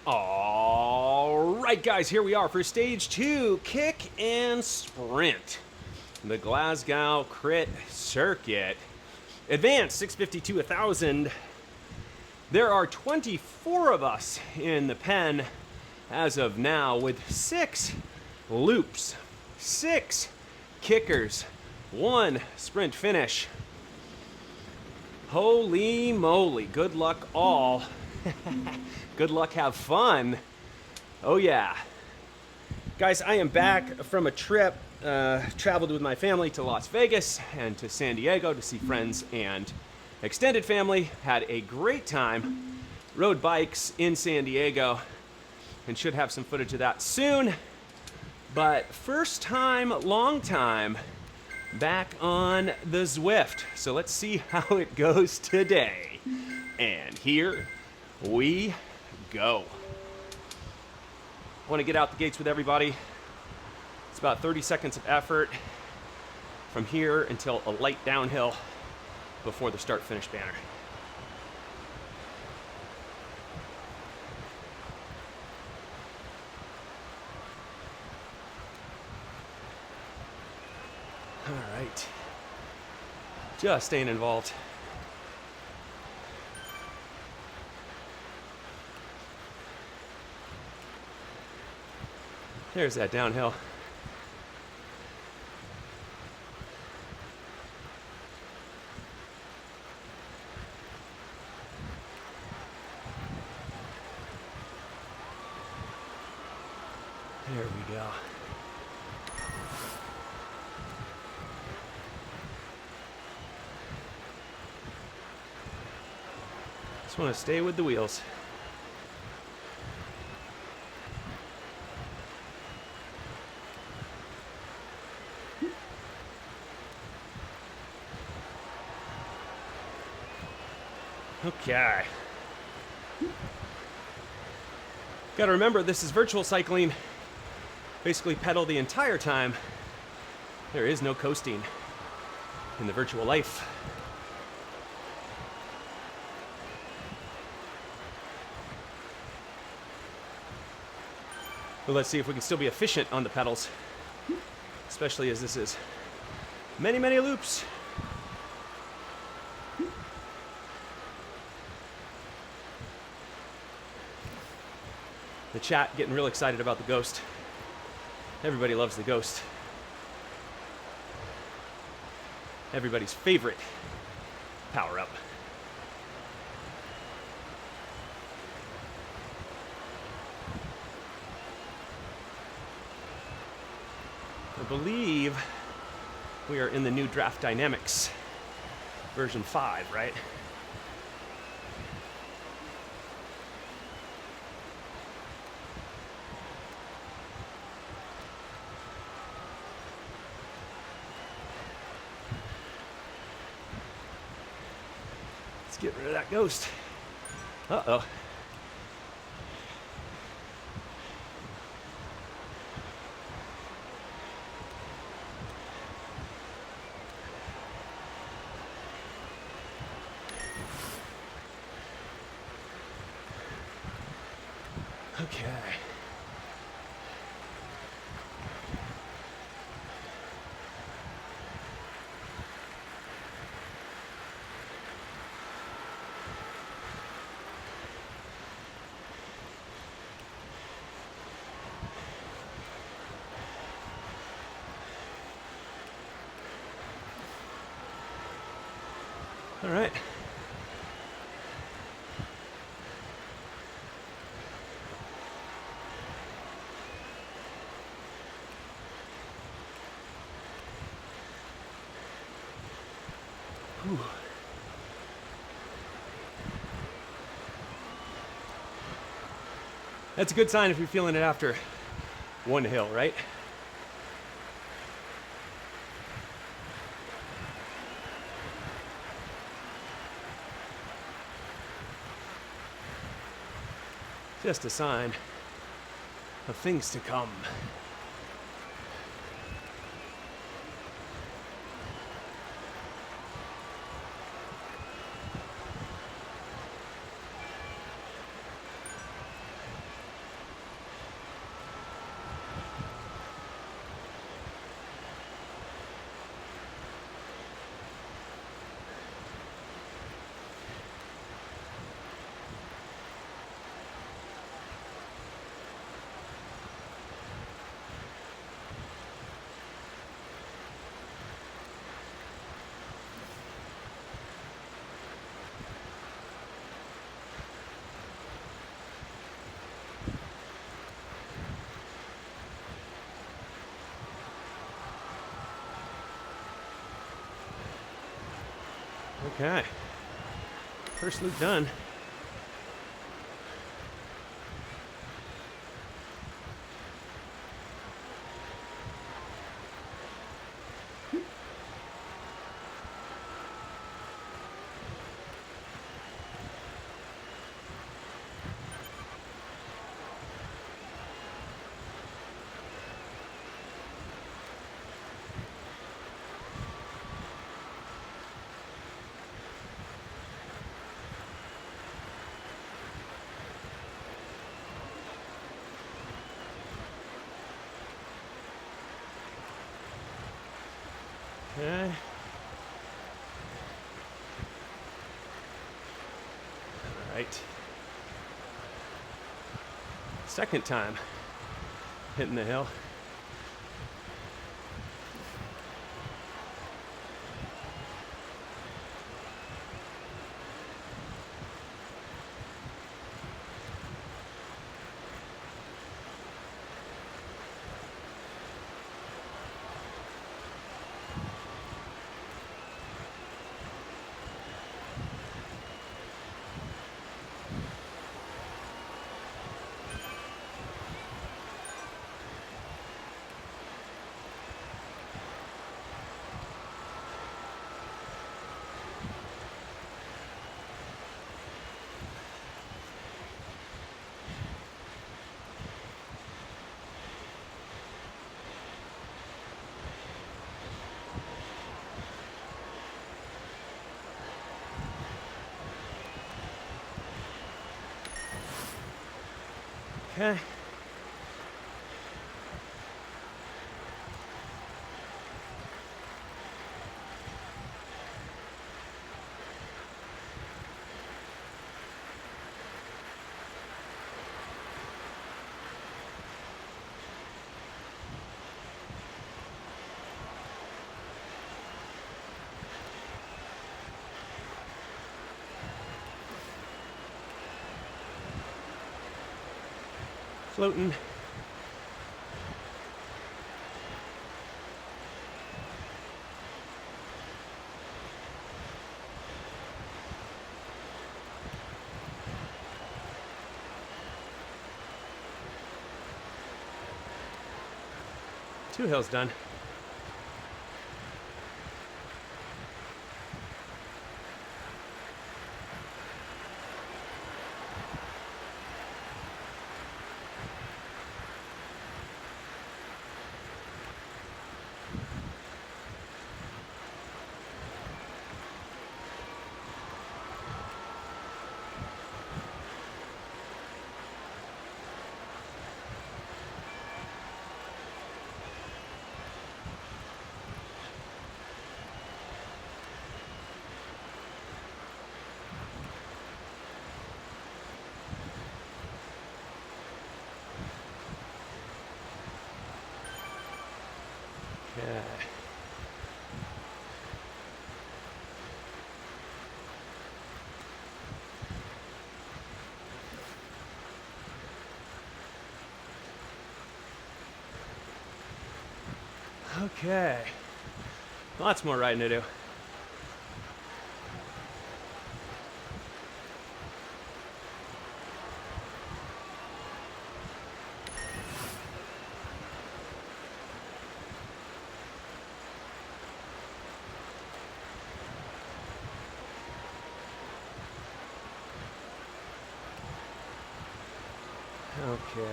All right, guys, here we are for stage 2, kick and sprint. The Glasgow Crit Circuit. Advanced 650 to 1,000. There are 24 of us in the pen as of now with 6 loops, 6 kickers, 1 sprint finish. Holy moly, good luck all. Good luck, have fun. Oh yeah. Guys, I am back from a trip, traveled with my family to Las Vegas and to San Diego to see friends and extended family. Had a great time, rode bikes in San Diego, and should have some footage of that soon. But first time, long time, back on the Zwift. So let's see how it goes today. And here we go. I want to get out the gates with everybody. It's about 30 seconds of effort from here until a light downhill before the start-finish banner. All right. Just staying involved. There's that downhill. There we go. Just want to stay with the wheels. Okay. Gotta remember, this is virtual cycling. Basically pedal the entire time. There is no coasting in the virtual life. But let's see if we can still be efficient on the pedals, especially as this is many, many loops. The chat getting real excited about the Ghost. Everybody loves the Ghost. Everybody's favorite power-up. I believe we are in the new Draft Dynamics version 5, right? Get rid of that Ghost. Uh-oh. Okay. All right. Whew. That's a good sign if you're feeling it after one hill, right? Just a sign of things to come. Okay. First loop done. Okay. All right. Second time hitting the hill. Okay. Floating. Two hills done. Okay. Okay. Lots more riding to do. Okay.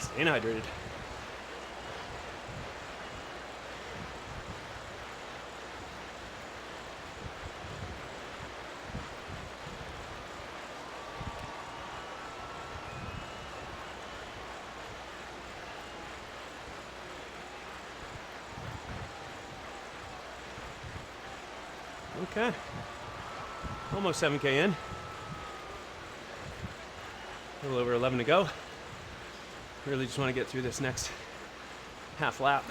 Staying hydrated. Okay. Almost 7K in. A little over 11 to go. Really just want to get through this next half lap.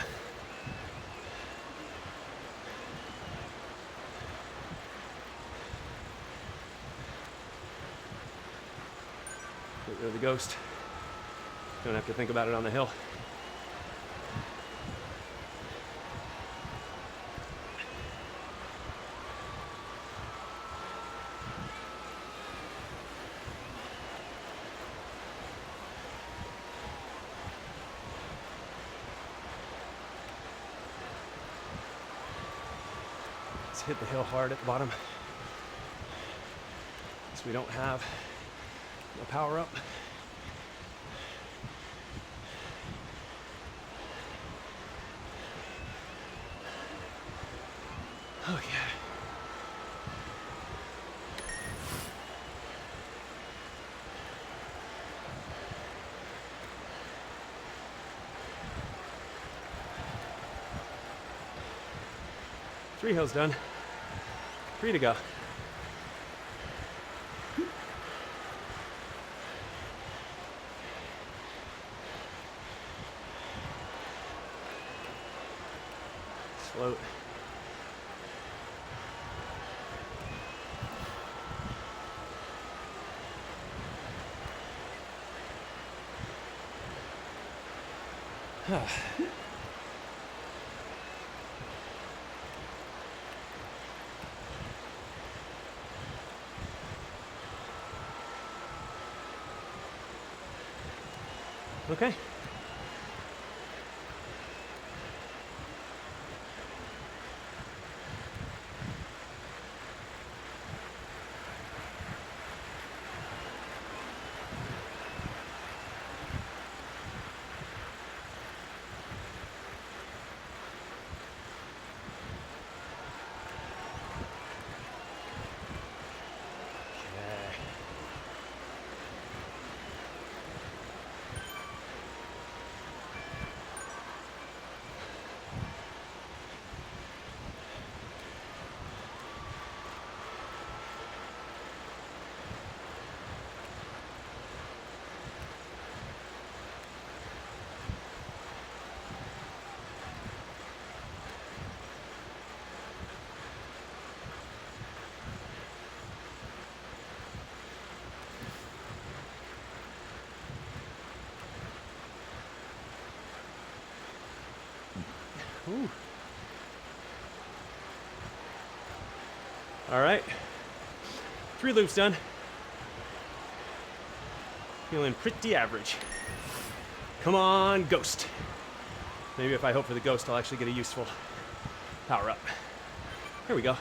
Get rid of the ghost. Don't have to think about it on the hill. Let's hit the hill hard at the bottom, so we don't have a power up. Oh yeah. Three hills done. 3 to go. Float. Okay. Ooh. All right, 3 loops done. Feeling pretty average. Come on, ghost. Maybe if I hope for the ghost, I'll actually get a useful power up. Here we go.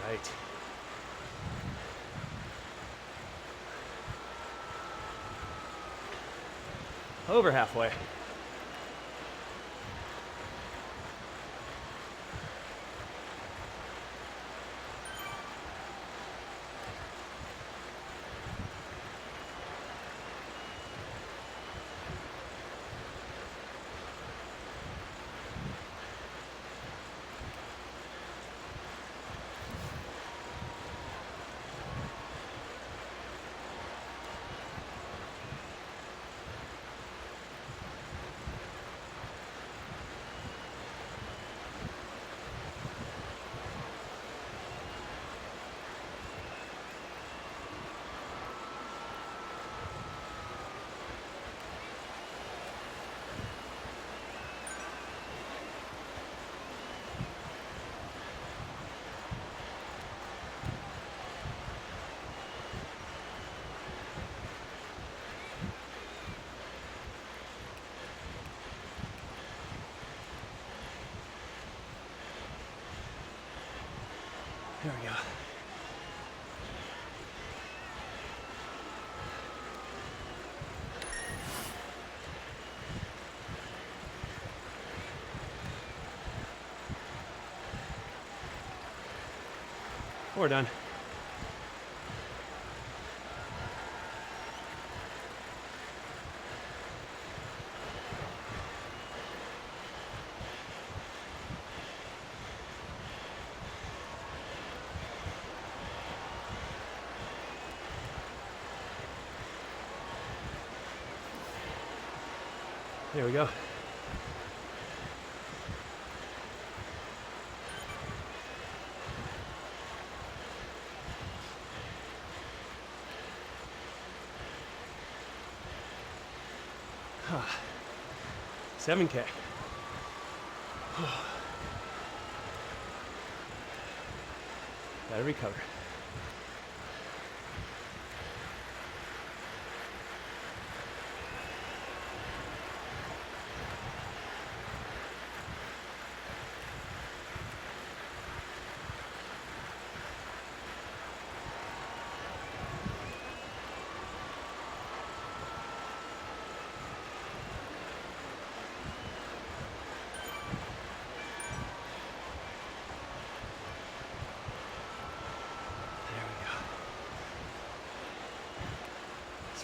Right. Over halfway. There we go. We're done. There we go. Huh. 7K. Gotta recover.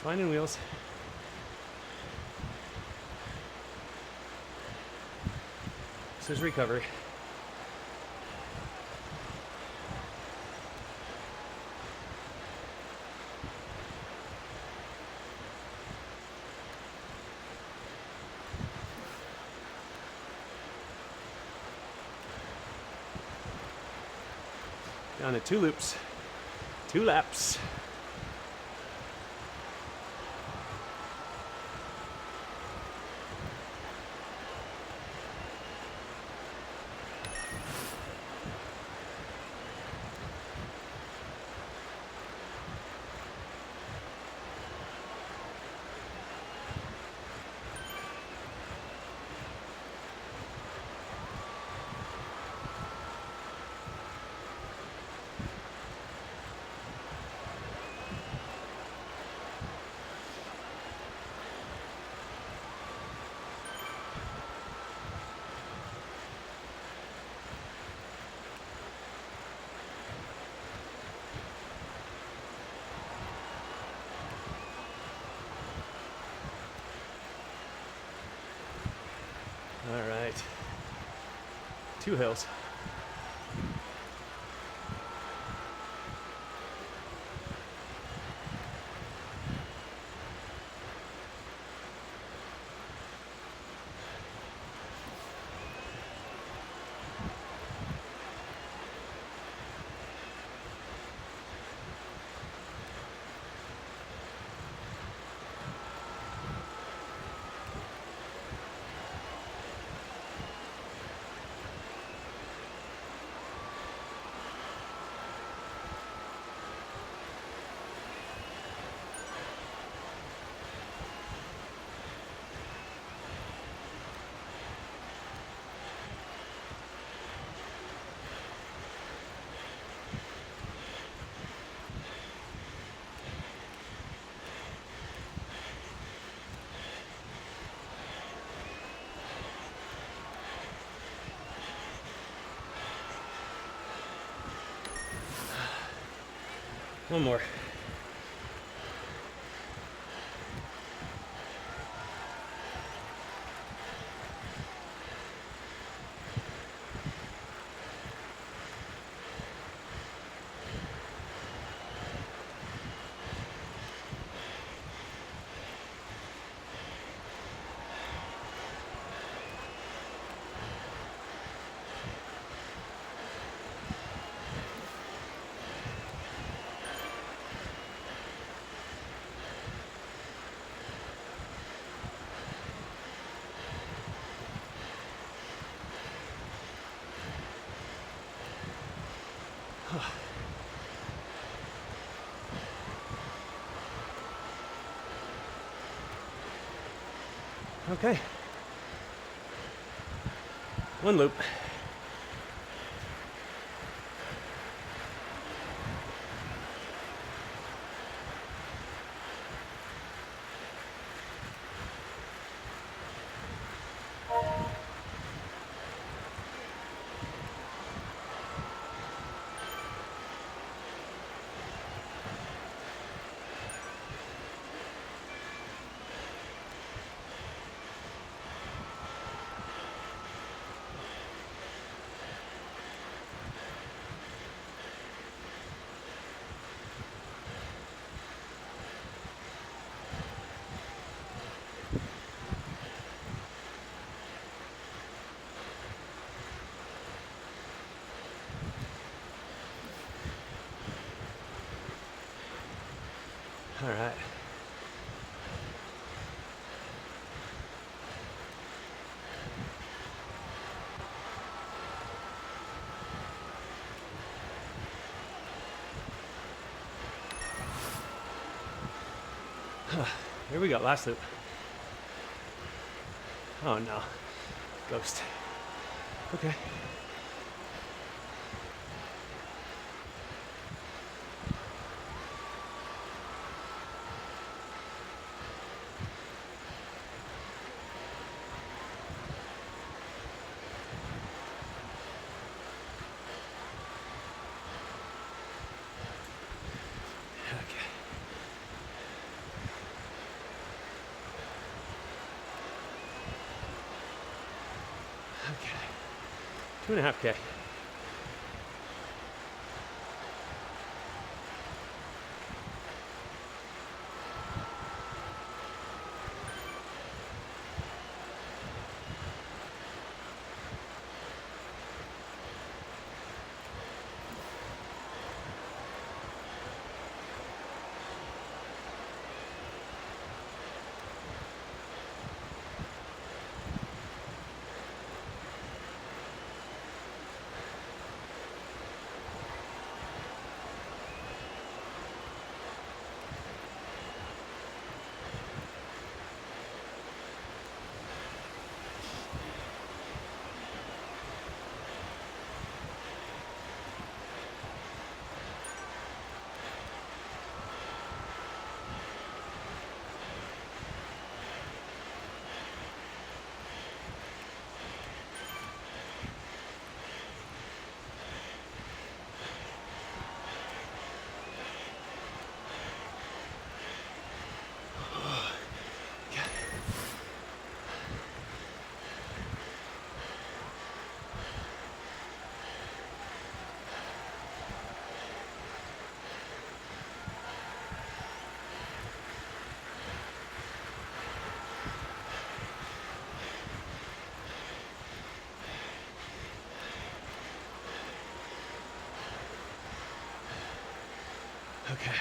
Finding wheels. This is recovery. Down to 2 loops, 2 laps. All right, 2 hills. One more. Okay. 1 loop. Here we go, last loop. Oh no, ghost. Okay. Okay. 2.5K. Okay.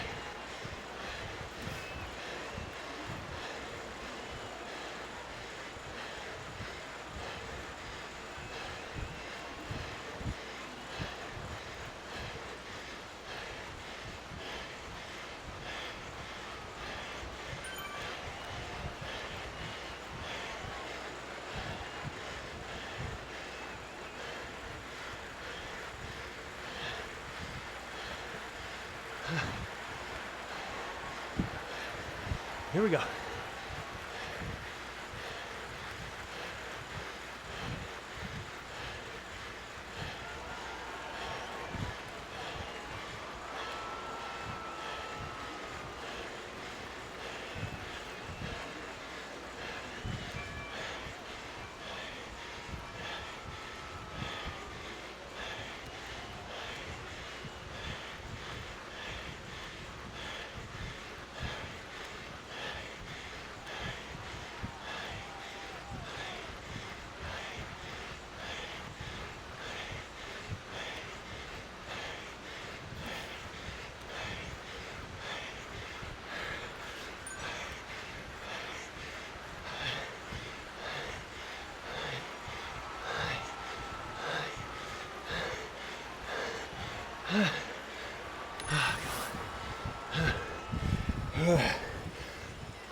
Here we go.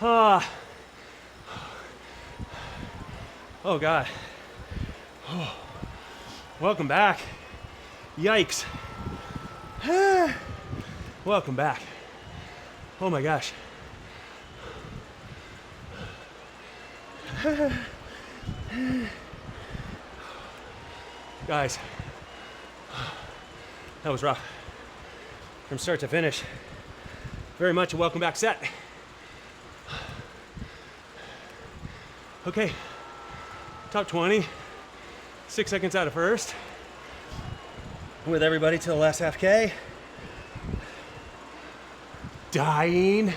Ah. Oh God. Oh. Welcome back. Yikes. Welcome back. Oh my gosh. Guys, that was rough. From start to finish. Very much a welcome back set. Okay, top 20, 6 seconds out of first. With everybody to the last half K. Dying.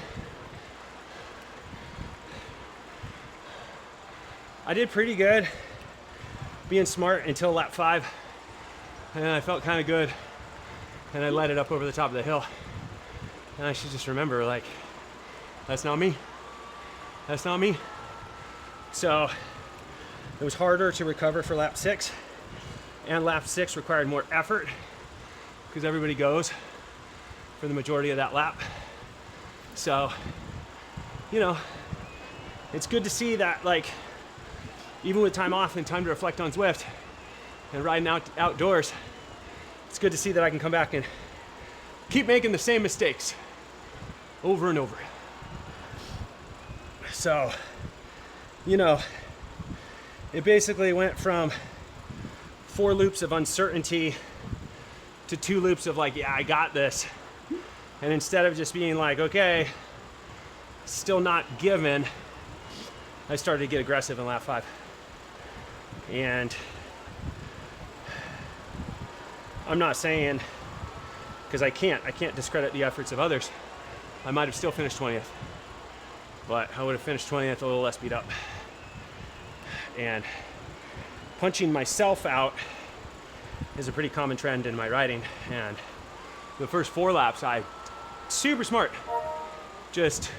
I did pretty good being smart until lap 5. And I felt kind of good. And I let it up over the top of the hill. And I should just remember, like, that's not me. That's not me. So it was harder to recover for lap 6. And lap 6 required more effort because everybody goes for the majority of that lap. So you know, it's good to see that, like, even with time off and time to reflect on Zwift and riding outdoors, it's good to see that I can come back and keep making the same mistakes over and over. So, you know, it basically went from 4 loops of uncertainty to 2 loops of like, yeah, I got this. And instead of just being like, okay, still not given, I started to get aggressive in lap 5. And I'm not saying, because I can't discredit the efforts of others. I might have still finished 20th, but I would have finished 20th a little less beat up. And punching myself out is a pretty common trend in my riding. And the first 4 laps, I super smart, just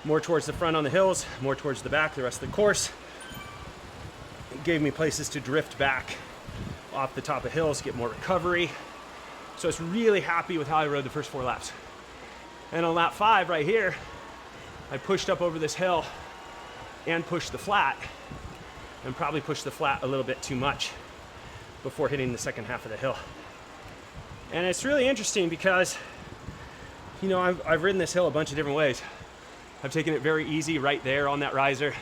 more towards the front on the hills, more towards the back the rest of the course. It gave me places to drift back off the top of hills, get more recovery. So I was really happy with how I rode the first 4 laps. And on lap 5 right here, I pushed up over this hill and pushed the flat, and probably pushed the flat a little bit too much before hitting the second half of the hill. And it's really interesting because, you know, I've ridden this hill a bunch of different ways. I've taken it very easy right there on that riser,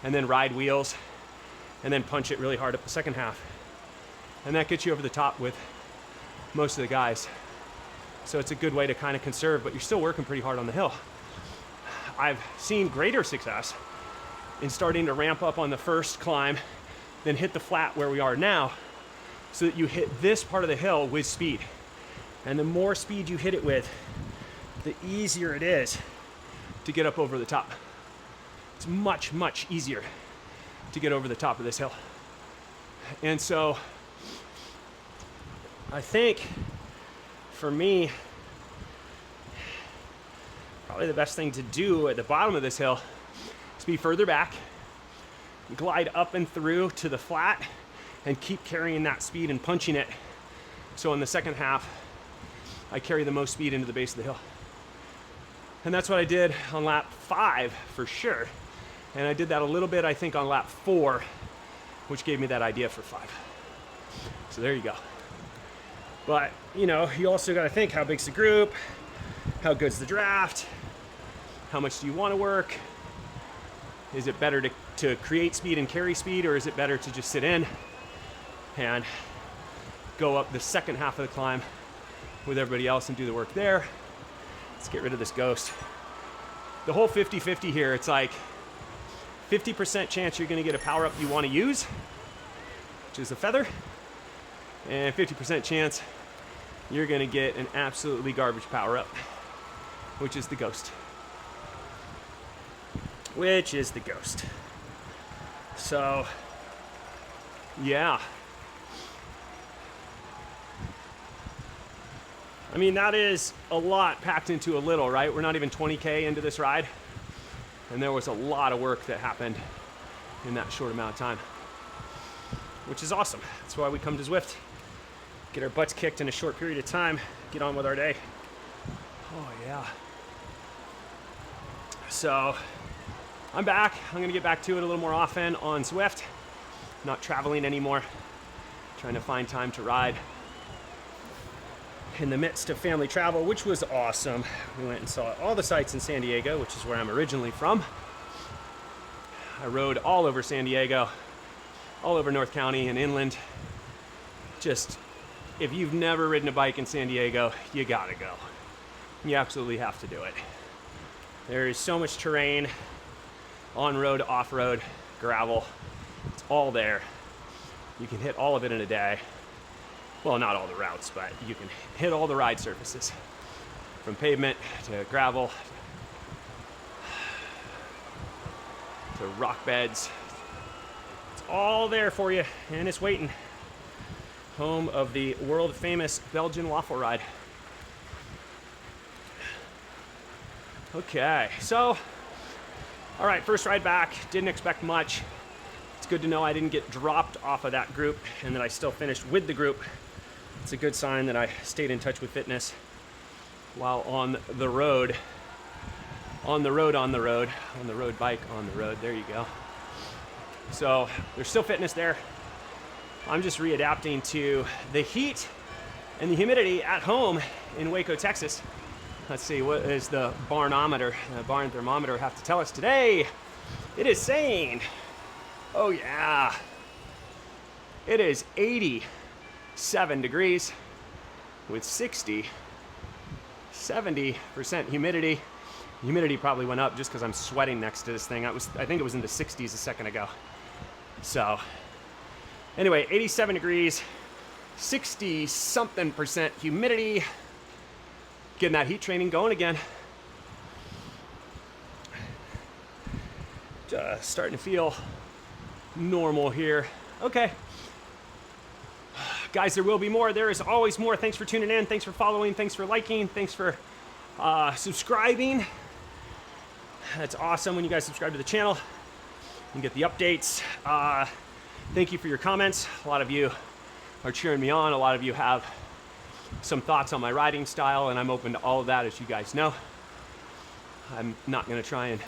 and then ride wheels, and then punch it really hard up the second half. And that gets you over the top with most of the guys. So it's a good way to kind of conserve, but you're still working pretty hard on the hill. I've seen greater success in starting to ramp up on the first climb, then hit the flat where we are now, so that you hit this part of the hill with speed. And the more speed you hit it with, the easier it is to get up over the top. It's much, much easier to get over the top of this hill. And so I think for me, probably the best thing to do at the bottom of this hill is be further back, glide up and through to the flat, and keep carrying that speed and punching it. So in the second half, I carry the most speed into the base of the hill. And that's what I did on lap 5 for sure. And I did that a little bit, I think, on lap 4, which gave me that idea for 5. So there you go. But, you know, you also got to think, how big's the group? How good's the draft? How much do you want to work? Is it better to create speed and carry speed, or is it better to just sit in and go up the second half of the climb with everybody else and do the work there? Let's get rid of this ghost. The whole 50-50 here, it's like 50% chance you're going to get a power up you want to use, which is a feather, and 50% chance you're going to get an absolutely garbage power up, which is the ghost. So, yeah. I mean, that is a lot packed into a little, right? We're not even 20K into this ride. And there was a lot of work that happened in that short amount of time, which is awesome. That's why we come to Zwift. Get our butts kicked in a short period of time, get on with our day. Oh, yeah. So, I'm back. I'm gonna get back to it a little more often on Zwift. Not traveling anymore. Trying to find time to ride in the midst of family travel, which was awesome. We went and saw all the sights in San Diego, which is where I'm originally from. I rode all over San Diego, all over North County and inland. Just, if you've never ridden a bike in San Diego, you gotta go. You absolutely have to do it. There is so much terrain, on-road, off-road, gravel. It's all there. You can hit all of it in a day. Well, not all the routes, but you can hit all the ride surfaces, from pavement to gravel to rock beds. It's all there for you, and it's waiting. Home of the world famous Belgian waffle ride. Okay, so, all right, first ride back, didn't expect much. It's good to know I didn't get dropped off of that group and that I still finished with the group. It's a good sign that I stayed in touch with fitness while on the road. on the road, bike, on the road. There you go. So there's still fitness there. I'm just readapting to the heat and the humidity at home in Waco, Texas. Let's see, what is the barn thermometer have to tell us today? It is saying, oh yeah, it is 87 degrees with 70% humidity. Humidity probably went up just because I'm sweating next to this thing. I think it was in the 60s a second ago. So anyway, 87 degrees, 60-something% humidity. Getting that heat training going again. Starting to feel normal here. Okay. Guys, there will be more. There is always more. Thanks for tuning in. Thanks for following. Thanks for liking. Thanks for subscribing. That's awesome when you guys subscribe to the channel and get the updates. Thank you for your comments. A lot of you are cheering me on. A lot of you have some thoughts on my riding style, and I'm open to all of that, as you guys know. I'm not going to try and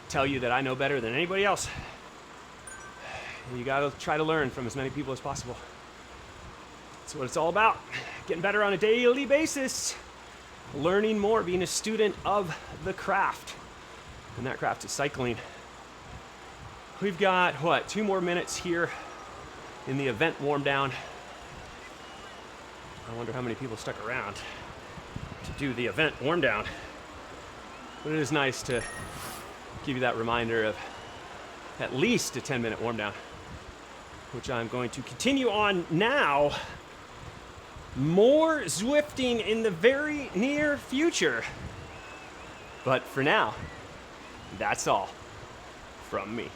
tell you that I know better than anybody else. You got to try to learn from as many people as possible. That's what it's all about. Getting better on a daily basis. Learning more, being a student of the craft. And that craft is cycling. We've got, 2 more minutes here in the event warm down. I wonder how many people stuck around to do the event warm down. But it is nice to give you that reminder of at least a 10-minute warm down, which I'm going to continue on now. More Zwifting in the very near future. But for now, that's all from me.